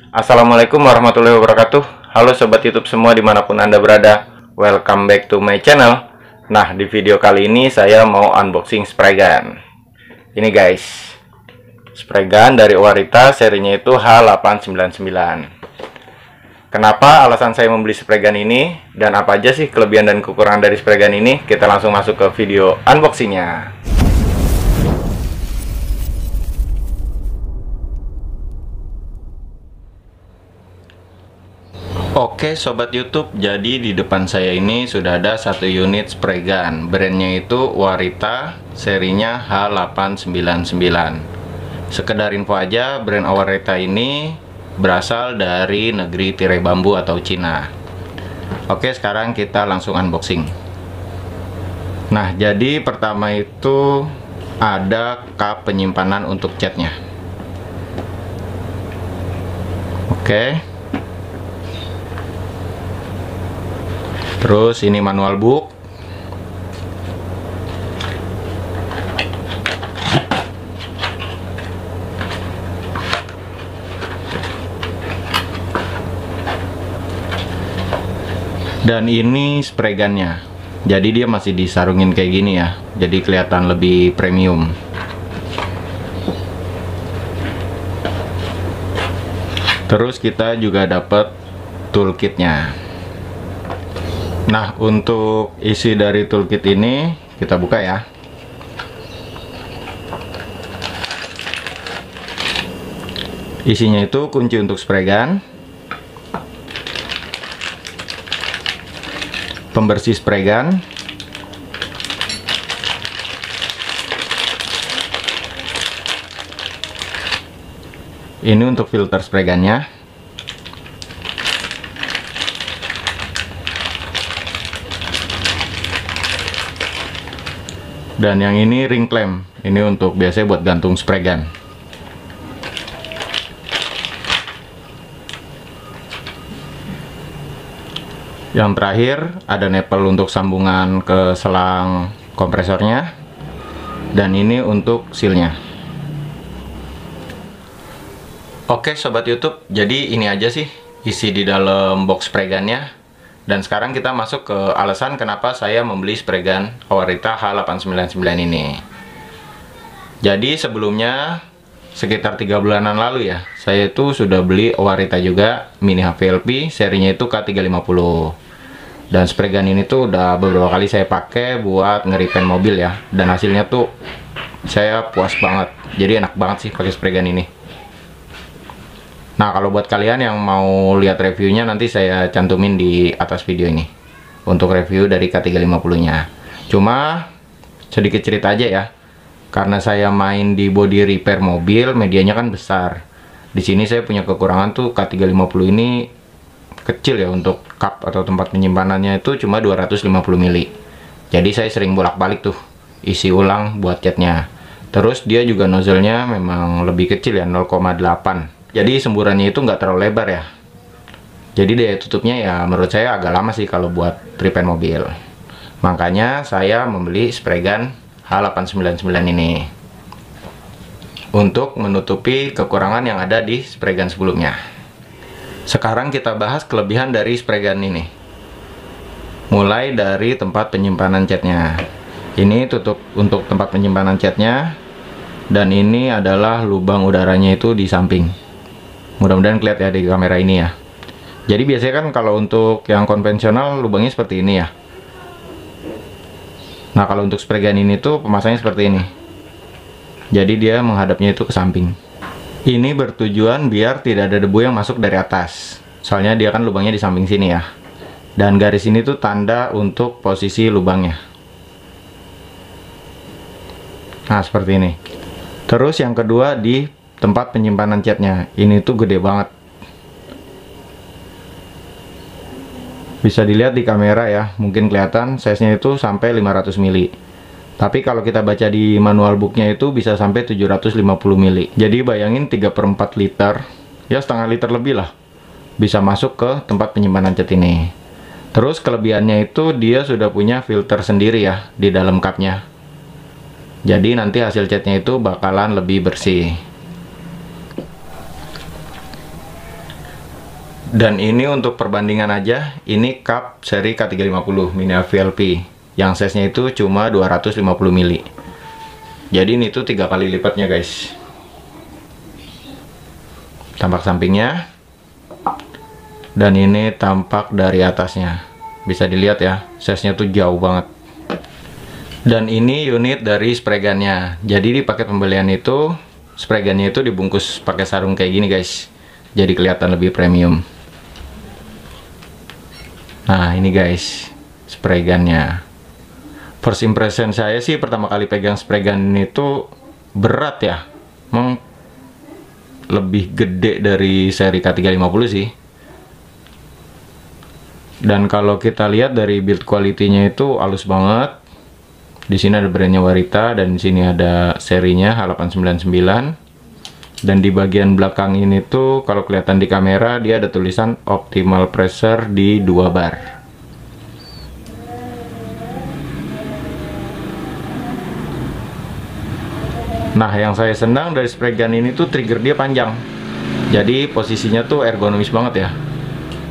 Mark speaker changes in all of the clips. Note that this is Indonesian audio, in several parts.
Speaker 1: Assalamualaikum warahmatullahi wabarakatuh. Halo sobat YouTube semua dimanapun Anda berada. Welcome back to my channel. Nah, di video kali ini saya mau unboxing spray gun. Ini guys, spray gun dari Owarita, serinya itu H899. Kenapa alasan saya membeli spray gun ini, dan apa aja sih kelebihan dan kekurangan dari spray gun ini? Kita langsung masuk ke video unboxingnya. Oke sobat YouTube, jadi di depan saya ini sudah ada satu unit spray gun. Brandnya itu Owarita, serinya H899. Sekedar info aja, brand Owarita ini berasal dari negeri tirai bambu atau Cina. Oke, sekarang kita langsung unboxing. Nah, jadi pertama itu ada cup penyimpanan untuk catnya. Oke. Terus ini manual book. Dan ini spray gunnya. Jadi dia masih disarungin kayak gini ya. Jadi kelihatan lebih premium. Terus kita juga dapat toolkitnya. Nah, untuk isi dari toolkit ini kita buka ya. Isinya itu kunci untuk spray gun, pembersih spray gun, ini untuk filter spray gunnya, dan yang ini ring clamp. Ini untuk biasanya buat gantung spray gun. Yang terakhir ada nipple untuk sambungan ke selang kompresornya, dan ini untuk sealnya. Oke sobat YouTube, jadi ini aja sih isi di dalam box spray gunnya. Dan sekarang kita masuk ke alasan kenapa saya membeli spray gun Owarita H899 ini. Jadi sebelumnya sekitar 3 bulanan lalu ya, saya itu sudah beli Owarita juga mini HVLP, serinya itu K350. Dan spray gun ini tuh udah beberapa kali saya pakai buat nge-repaint mobil ya, dan hasilnya tuh saya puas banget. Jadi enak banget sih pakai spray gun ini. Nah, kalau buat kalian yang mau lihat reviewnya, nanti saya cantumin di atas video ini untuk review dari K350-nya. Cuma sedikit cerita aja ya, karena saya main di body repair mobil, medianya kan besar. Di sini saya punya kekurangan tuh, K350 ini kecil ya, untuk cup atau tempat penyimpanannya itu cuma 250 mili. Jadi saya sering bolak-balik tuh isi ulang buat catnya. Terus dia juga nozzle-nya memang lebih kecil ya, 0,8. Jadi semburannya itu nggak terlalu lebar ya. Jadi daya tutupnya ya menurut saya agak lama sih kalau buat repaint mobil. Makanya saya membeli spray gun H899 ini untuk menutupi kekurangan yang ada di spray gun sebelumnya. Sekarang kita bahas kelebihan dari spray gun ini. Mulai dari tempat penyimpanan catnya. Ini tutup untuk tempat penyimpanan catnya, dan ini adalah lubang udaranya itu di samping. Mudah-mudahan kelihatan ya di kamera ini ya. Jadi biasanya kan kalau untuk yang konvensional lubangnya seperti ini ya. Nah, kalau untuk spray gun ini tuh pemasangannya seperti ini. Jadi dia menghadapnya itu ke samping. Ini bertujuan biar tidak ada debu yang masuk dari atas. Soalnya dia kan lubangnya di samping sini ya. Dan garis ini tuh tanda untuk posisi lubangnya. Nah, seperti ini. Terus yang kedua di tempat penyimpanan catnya. Ini tuh gede banget. Bisa dilihat di kamera ya, mungkin kelihatan size-nya itu sampai 500 mili. Tapi kalau kita baca di manual booknya itu bisa sampai 750 mili. Jadi bayangin 3/4 liter, ya setengah liter lebih lah, bisa masuk ke tempat penyimpanan cat ini. Terus kelebihannya itu dia sudah punya filter sendiri ya di dalam cupnya. Jadi nanti hasil catnya itu bakalan lebih bersih. Dan ini untuk perbandingan aja, ini cup seri K350 mini VLP yang size-nya itu cuma 250 mili. Jadi ini tuh 3 kali lipatnya guys. Tampak sampingnya, dan ini tampak dari atasnya. Bisa dilihat ya, size-nya tuh jauh banget. Dan ini unit dari spray gun-nya. Jadi di paket pembelian itu spray gun-nya itu dibungkus pakai sarung kayak gini guys. Jadi kelihatan lebih premium. Nah ini guys, spray gun-nya. First impression saya sih pertama kali pegang spray gun itu berat ya. Emang lebih gede dari seri K350 sih. Dan kalau kita lihat dari build quality-nya itu halus banget. Di sini ada brandnya Warita dan di sini ada serinya H899. Dan di bagian belakang ini tuh kalau kelihatan di kamera dia ada tulisan optimal pressure di 2 bar. Nah, yang saya senang dari spray gun ini tuh trigger dia panjang. Jadi posisinya tuh ergonomis banget ya.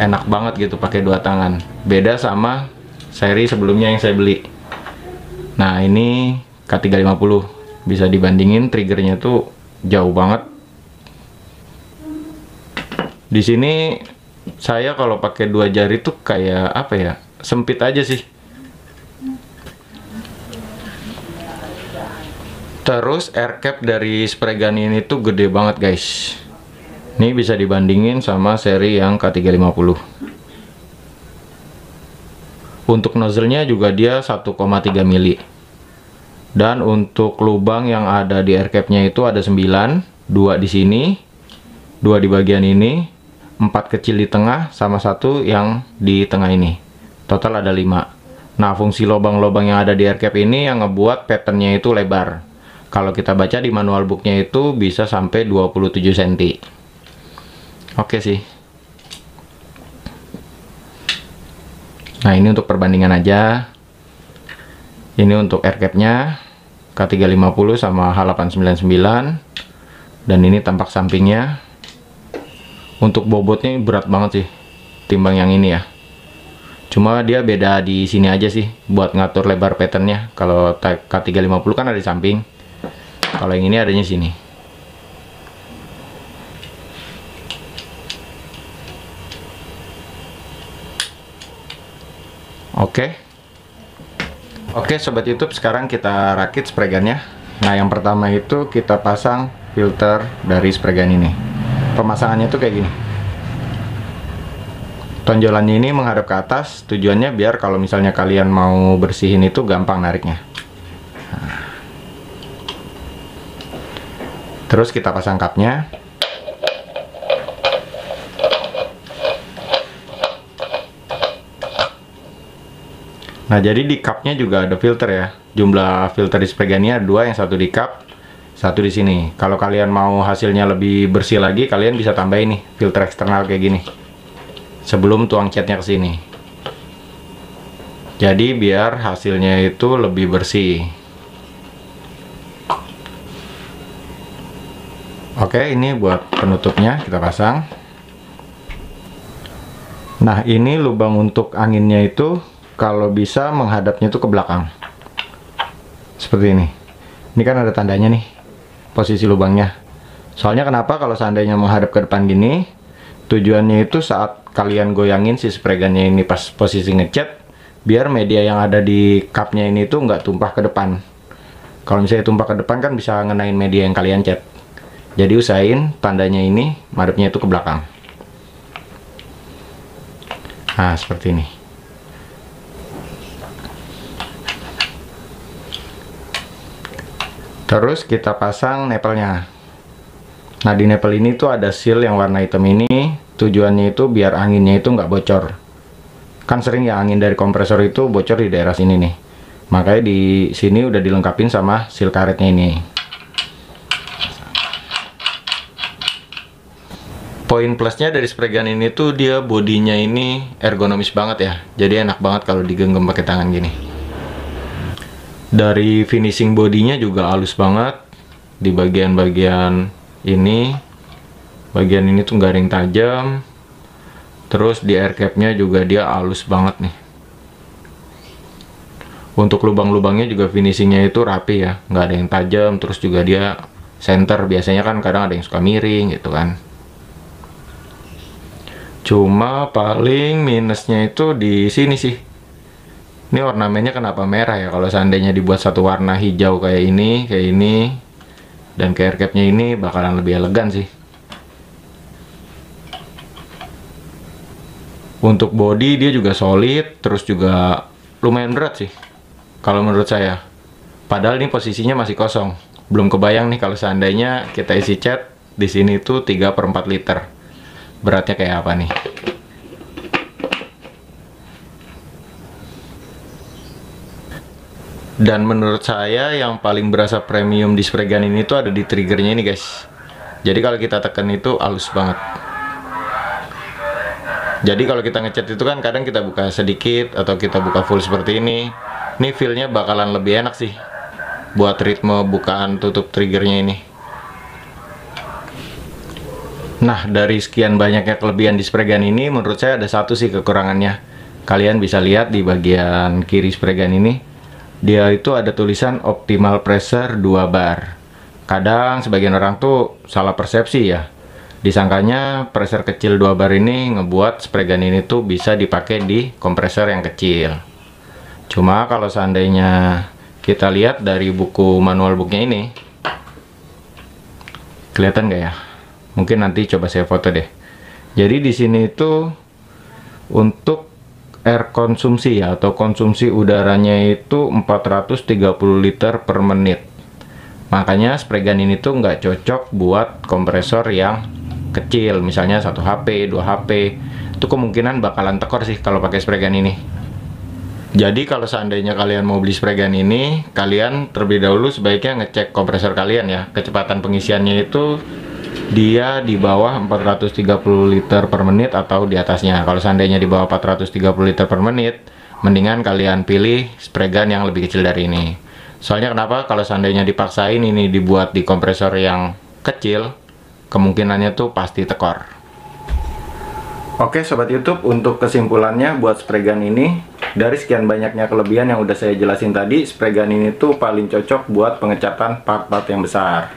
Speaker 1: Enak banget gitu pakai 2 tangan. Beda sama seri sebelumnya yang saya beli. Nah, ini K350. Bisa dibandingin triggernya tuh jauh banget. Di sini saya kalau pakai 2 jari tuh kayak apa ya? Sempit aja sih. Terus air cap dari spray gun ini tuh gede banget guys. Ini bisa dibandingin sama seri yang K350. Untuk nozzle-nya juga dia 1,3 mili. Dan untuk lubang yang ada di air cap-nya itu ada 9, 2 di sini, 2 di bagian ini, 4 kecil di tengah, sama 1 yang di tengah ini. Total ada 5. Nah, fungsi lubang-lubang yang ada di air cap ini yang ngebuat patternnya itu lebar. Kalau kita baca di manual booknya itu bisa sampai 27 cm. Oke sih. Nah, ini untuk perbandingan aja. Ini untuk air cap-nya K350 sama H899. Dan ini tampak sampingnya. Untuk bobotnya berat banget sih timbang yang ini ya. Cuma dia beda di sini aja sih buat ngatur lebar patternnya. Kalau K350 kan ada di samping. Kalau yang ini adanya sini. Oke sobat YouTube, sekarang kita rakit spray gun-nya. Nah, yang pertama itu kita pasang filter dari spray gun ini. Pemasangannya tuh kayak gini. Tonjolannya ini menghadap ke atas, tujuannya biar kalau misalnya kalian mau bersihin itu gampang nariknya. Nah. Terus kita pasang kapnya. Nah, jadi di cupnya juga ada filter ya. Jumlah filter di spray gun-nya ada 2, yang satu di cup, satu di sini. Kalau kalian mau hasilnya lebih bersih lagi, kalian bisa tambahin nih filter eksternal kayak gini. Sebelum tuang catnya ke sini. Jadi biar hasilnya itu lebih bersih. Oke, ini buat penutupnya kita pasang. Nah, ini lubang untuk anginnya itu kalau bisa menghadapnya itu ke belakang. Seperti ini. Ini kan ada tandanya nih, posisi lubangnya. Soalnya kenapa kalau seandainya menghadap ke depan gini, tujuannya itu saat kalian goyangin si spray gun-nya ini pas posisi ngecat, biar media yang ada di cupnya ini tuh nggak tumpah ke depan. Kalau misalnya tumpah ke depan kan bisa ngenain media yang kalian cat. Jadi usahain tandanya ini madepnya itu ke belakang. Nah, seperti ini. Terus kita pasang nepelnya. Nah, di nepel ini tuh ada seal yang warna hitam ini. Tujuannya itu biar anginnya itu nggak bocor. Kan sering ya angin dari kompresor itu bocor di daerah sini nih. Makanya di sini udah dilengkapin sama seal karetnya ini. Poin plusnya dari spray gun ini tuh dia bodinya ini ergonomis banget ya. Jadi enak banget kalau digenggam pakai tangan gini. Dari finishing bodinya juga halus banget. Di bagian-bagian ini, bagian ini tuh garing tajam. Terus di air cap-nya juga dia halus banget nih. Untuk lubang-lubangnya juga finishingnya itu rapi ya, nggak ada yang tajam. Terus juga dia center, biasanya kan kadang ada yang suka miring gitu kan. Cuma paling minusnya itu di sini sih. Ini ornamennya kenapa merah ya? Kalau seandainya dibuat satu warna hijau kayak ini, dan ke air cap-nya ini bakalan lebih elegan sih. Untuk body dia juga solid, terus juga lumayan berat sih kalau menurut saya. Padahal ini posisinya masih kosong. Belum kebayang nih kalau seandainya kita isi cat di sini tuh 3/4 liter. Beratnya kayak apa nih? Dan menurut saya yang paling berasa premium di spray gun ini tuh ada di triggernya ini guys. Jadi kalau kita tekan itu halus banget. Jadi kalau kita ngecat itu kan kadang kita buka sedikit atau kita buka full seperti ini. Ini feel-nya bakalan lebih enak sih buat ritme bukaan tutup triggernya ini. Nah, dari sekian banyaknya kelebihan di spray gun ini, menurut saya ada satu sih kekurangannya. Kalian bisa lihat di bagian kiri spray gun ini, dia itu ada tulisan optimal pressure 2 bar. Kadang sebagian orang tuh salah persepsi ya. Disangkanya pressure kecil 2 bar ini ngebuat spray gun ini tuh bisa dipakai di kompresor yang kecil. Cuma kalau seandainya kita lihat dari buku manual booknya ini, kelihatan nggak ya? Mungkin nanti coba saya foto deh. Jadi di sini itu untuk air konsumsi ya, atau konsumsi udaranya itu 430 liter per menit. Makanya spray gun ini tuh nggak cocok buat kompresor yang kecil, misalnya 1 HP, 2 HP. Itu kemungkinan bakalan tekor sih kalau pakai spray gun ini. Jadi kalau seandainya kalian mau beli spray gun ini, kalian terlebih dahulu sebaiknya ngecek kompresor kalian ya. Kecepatan pengisiannya itu dia di bawah 430 liter per menit atau di atasnya. Kalau seandainya di bawah 430 liter per menit, mendingan kalian pilih spray gun yang lebih kecil dari ini. Soalnya kenapa? Kalau seandainya dipaksain ini dibuat di kompresor yang kecil, kemungkinannya tuh pasti tekor. Oke sobat YouTube, untuk kesimpulannya buat spray gun ini, dari sekian banyaknya kelebihan yang udah saya jelasin tadi, spray gun ini tuh paling cocok buat pengecatan part-part yang besar.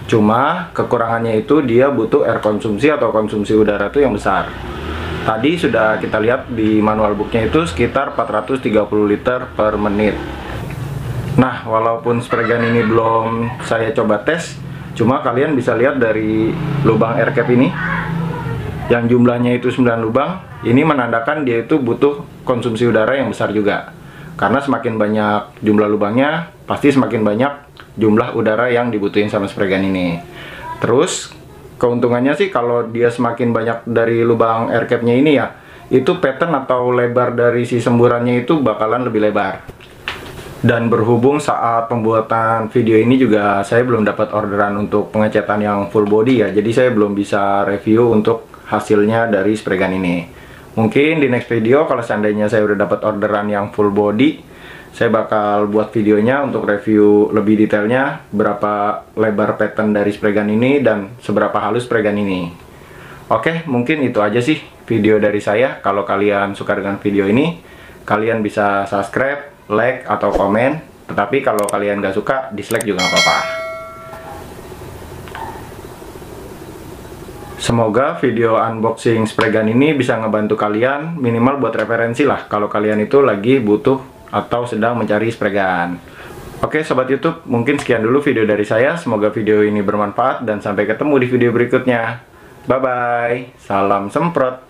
Speaker 1: Cuma kekurangannya itu dia butuh air konsumsi atau konsumsi udara tuh yang besar. Tadi sudah kita lihat di manual booknya itu sekitar 430 liter per menit. Nah, walaupun spray gun ini belum saya coba tes, cuma kalian bisa lihat dari lubang air cap ini, yang jumlahnya itu 9 lubang, ini menandakan dia itu butuh konsumsi udara yang besar juga. Karena semakin banyak jumlah lubangnya, pasti semakin banyak jumlah udara yang dibutuhin sama spray gun ini. Terus, keuntungannya sih kalau dia semakin banyak dari lubang air cap-nya ini ya, itu pattern atau lebar dari si semburannya itu bakalan lebih lebar. Dan berhubung saat pembuatan video ini juga saya belum dapat orderan untuk pengecatan yang full body ya, jadi saya belum bisa review untuk hasilnya dari spray gun ini. Mungkin di next video kalau seandainya saya udah dapat orderan yang full body, saya bakal buat videonya untuk review lebih detailnya berapa lebar pattern dari spray gun ini dan seberapa halus spray gun ini. Oke, mungkin itu aja sih video dari saya. Kalau kalian suka dengan video ini, kalian bisa subscribe, like, atau komen. Tetapi kalau kalian gak suka, dislike juga gak apa-apa. Semoga video unboxing spray gun ini bisa ngebantu kalian, minimal buat referensi lah kalau kalian itu lagi butuh atau sedang mencari spray gun. Oke sobat YouTube, mungkin sekian dulu video dari saya. Semoga video ini bermanfaat dan sampai ketemu di video berikutnya. Bye bye, salam semprot.